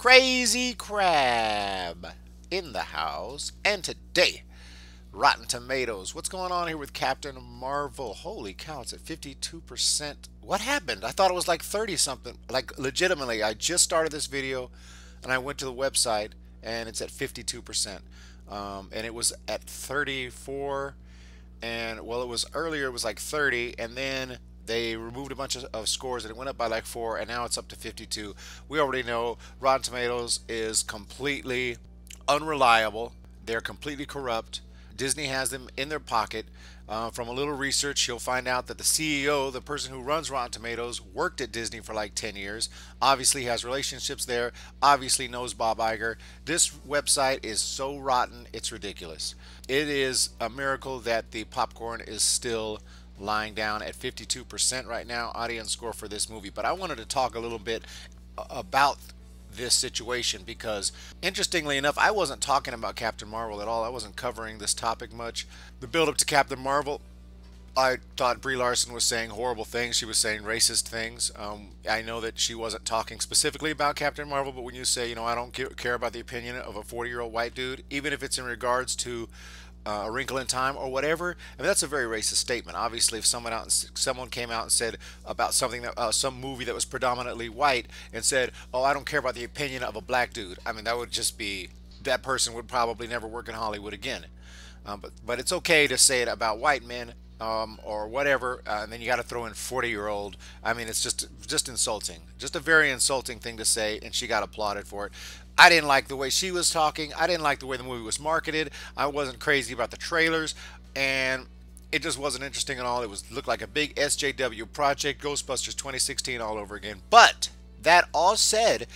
Crazy Crab in the house. And today, Rotten Tomatoes. What's going on here with Captain Marvel? Holy cow, it's at 52%. What happened? I thought it was like 30 something. Like legitimately, I just started this video and I went to the website and it's at 52%. And it was at 34, and well, it was earlier, it was like 30, and then they removed a bunch of scores and it went up by like 4, and now it's up to 52. We already know Rotten Tomatoes is completely unreliable. They're completely corrupt. Disney has them in their pocket. From a little research, you'll find out that the CEO, the person who runs Rotten Tomatoes, worked at Disney for like 10 years. Obviously has relationships there. Obviously knows Bob Iger. This website is so rotten, it's ridiculous. It is a miracle that the popcorn is still lying down at 52% right now, audience score for this movie. But I wanted to talk a little bit about this situation because, interestingly enough, I wasn't talking about Captain Marvel at all. I wasn't covering this topic much. The build up to Captain Marvel, I thought Brie Larson was saying horrible things. She was saying racist things. I know that she wasn't talking specifically about Captain Marvel, but when you say, I don't care about the opinion of a 40-year-old white dude, even if it's in regards to A Wrinkle in Time or whatever, I mean, that's a very racist statement. Obviously, if someone came out and said about something that some movie that was predominantly white and said, "Oh, I don't care about the opinion of a black dude," I mean, that would just be, that person would probably never work in Hollywood again. But it's okay to say it about white men or whatever, and then you got to throw in 40-year-old. I mean, it's just insulting, just a very insulting thing to say, and she got applauded for it. I didn't like the way she was talking. I didn't like the way the movie was marketed. I wasn't crazy about the trailers, and it just wasn't interesting at all. It looked like a big SJW project, Ghostbusters 2016 all over again. But that all said,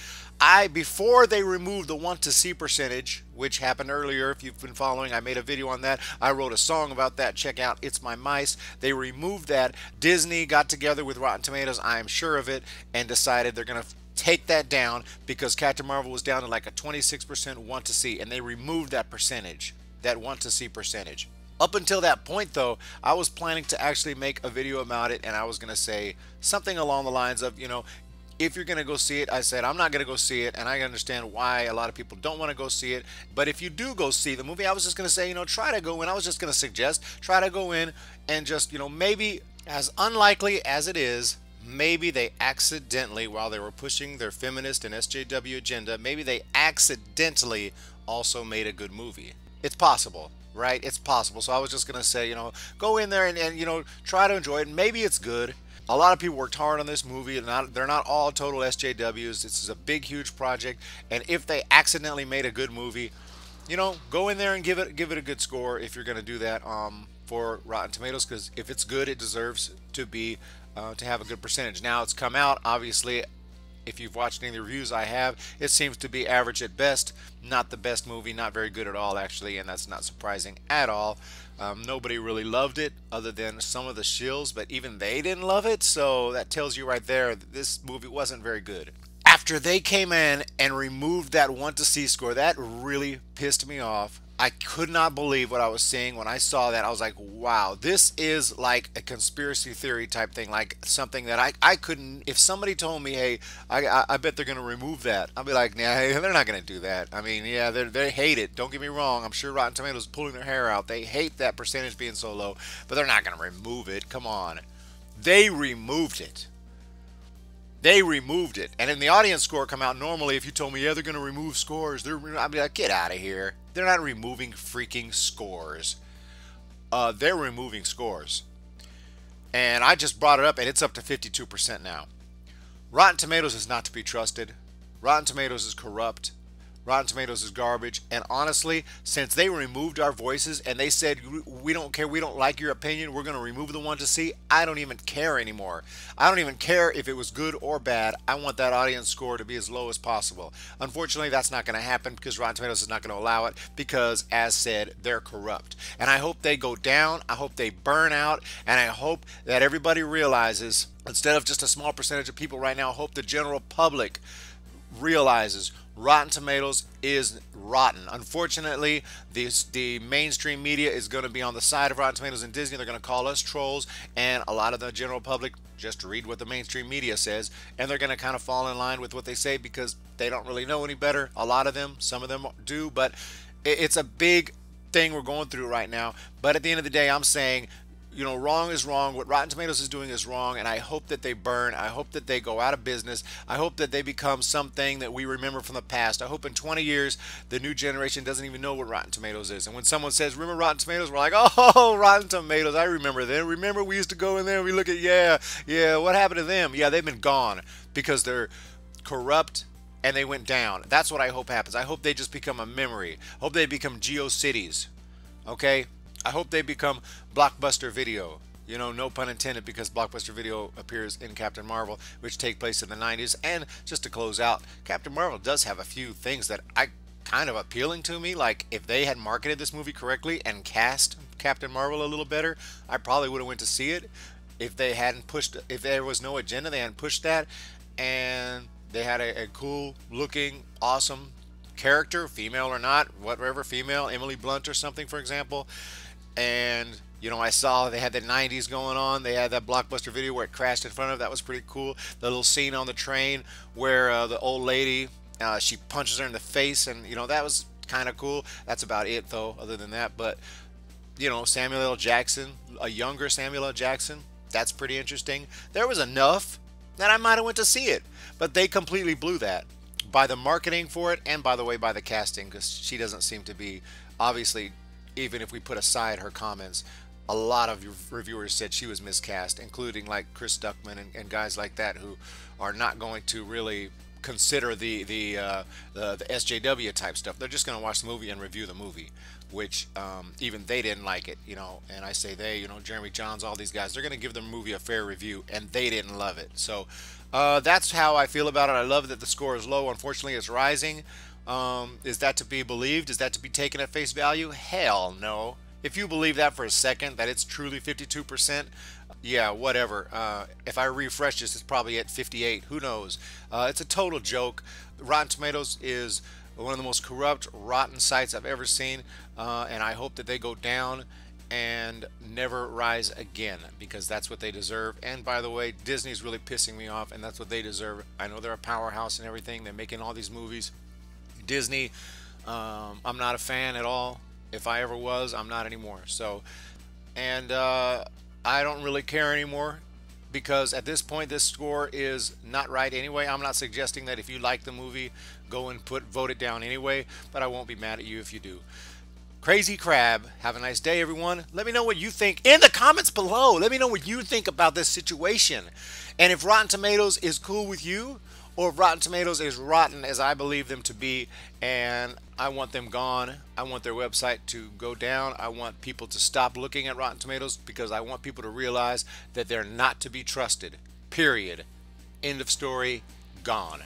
before they removed the want to see percentage, which happened earlier, if you've been following, I made a video on that. I wrote a song about that. Check out It's My Mice. They removed that. Disney got together with Rotten Tomatoes, I am sure of it, and decided they're going to take that down because Captain Marvel was down to like a 26% want to see, and they removed that percentage, that want to see percentage. Up until that point, though, I was planning to actually make a video about it, and I was going to say something along the lines of, if you're going to go see it, I said I'm not going to go see it, and I understand why a lot of people don't want to go see it. But if you do go see the movie, I was just going to say, try to go in. I was just going to suggest, try to go in and just, maybe, as unlikely as it is, maybe they accidentally, while they were pushing their feminist and SJW agenda, maybe they accidentally also made a good movie. It's possible, right? It's possible. So I was just going to say, go in there and try to enjoy it. Maybe it's good. A lot of people worked hard on this movie. They're not all total SJWs. This is a big, huge project. And if they accidentally made a good movie, go in there and give it a good score if you're going to do that for Rotten Tomatoes, because if it's good, it deserves to be to have a good percentage. Now it's come out, obviously, if you've watched any of the reviews I have, it seems to be average at best. Not the best movie, not very good at all, actually, and that's not surprising at all. Nobody really loved it other than some of the shills, but even they didn't love it, so that tells you right there that this movie wasn't very good. After they came in and removed that want to see score, that really pissed me off. I could not believe what I was seeing when I saw that. I was like, wow, this is like a conspiracy theory type thing, like something that I couldn't, if somebody told me, hey, I bet they're going to remove that, I'll be like, nah, they're not going to do that. I mean, yeah, they hate it. Don't get me wrong. I'm sure Rotten Tomatoes is pulling their hair out. They hate that percentage being so low, but they're not going to remove it. Come on. They removed it. They removed it. And in the audience score come out, normally if you told me, yeah, they're going to remove scores, I'd be like, get out of here. They're not removing freaking scores. They're removing scores. And I just brought it up, and it's up to 52% now. Rotten Tomatoes is not to be trusted. Rotten Tomatoes is corrupt. Rotten Tomatoes is garbage. And honestly, since they removed our voices and they said, we don't care, we don't like your opinion, we're going to remove the one to see, I don't even care anymore. I don't even care if it was good or bad. I want that audience score to be as low as possible. Unfortunately, that's not going to happen because Rotten Tomatoes is not going to allow it because, as said, they're corrupt. And I hope they go down. I hope they burn out. And I hope that everybody realizes, instead of just a small percentage of people right now, I hope the general public realizes Rotten Tomatoes is rotten. Unfortunately, the mainstream media is going to be on the side of Rotten Tomatoes and Disney. They're going to call us trolls, and a lot of the general public just read what the mainstream media says, and they're going to kind of fall in line with what they say because they don't really know any better. A lot of them, some of them do, but it's a big thing we're going through right now. But at the end of the day, I'm saying, wrong is wrong. What Rotten Tomatoes is doing is wrong, and I hope that they burn. I hope that they go out of business. I hope that they become something that we remember from the past. I hope in 20 years the new generation doesn't even know what Rotten Tomatoes is. And when someone says, remember Rotten Tomatoes, we're like, oh, Rotten Tomatoes, I remember them. Remember we used to go in there and we look at, yeah, what happened to them? Yeah, they've been gone because they're corrupt and they went down. That's what I hope happens. I hope they just become a memory. I hope they become GeoCities. Okay? I hope they become Blockbuster Video. No pun intended, because Blockbuster Video appears in Captain Marvel, which take place in the 90s. And just to close out, Captain Marvel does have a few things that I kind of appealing to me. Like, if they had marketed this movie correctly and cast Captain Marvel a little better, I probably would have went to see it. If they hadn't pushed, if there was no agenda, they hadn't pushed that, and they had a cool looking, awesome character, female or not, whatever, female, Emily Blunt or something, for example. And I saw they had the 90s going on. They had that Blockbuster Video where it crashed in front of. That was pretty cool. The little scene on the train where the old lady, she punches her in the face, and that was kind of cool. That's about it, though, other than that. But Samuel L. Jackson, a younger Samuel L. Jackson, that's pretty interesting. There was enough that I might have went to see it, but they completely blew that by the marketing for it, and by the way, by the casting, because she doesn't seem to be, obviously, even if we put aside her comments, a lot of reviewers said she was miscast, including like Chris Duckman and guys like that, who are not going to really consider the SJW type stuff. They're just going to watch the movie and review the movie, which even they didn't like it, and I say they, Jeremy Johns, all these guys, they're going to give the movie a fair review, and they didn't love it. So that's how I feel about it. I love that the score is low. Unfortunately, it's rising. Is that to be believed? Is that to be taken at face value? Hell no. If you believe that for a second, that it's truly 52%, yeah, whatever. If I refresh this, it's probably at 58. Who knows? It's a total joke. Rotten Tomatoes is one of the most corrupt, rotten sites I've ever seen, and I hope that they go down and never rise again, because that's what they deserve. And by the way, Disney's really pissing me off, and that's what they deserve. I know they're a powerhouse and everything. They're making all these movies. Disney, I'm not a fan at all. If I ever was, I'm not anymore. So, and I don't really care anymore, because at this point this score is not right anyway. I'm not suggesting that if you like the movie, go and vote it down anyway, but I won't be mad at you if you do. Crazy Crab, have a nice day, everyone. Let me know what you think in the comments below. Let me know what you think about this situation, and if Rotten Tomatoes is cool with you, or if Rotten Tomatoes is rotten as I believe them to be, and I want them gone. I want their website to go down. I want people to stop looking at Rotten Tomatoes, because I want people to realize that they're not to be trusted. Period. End of story. Gone.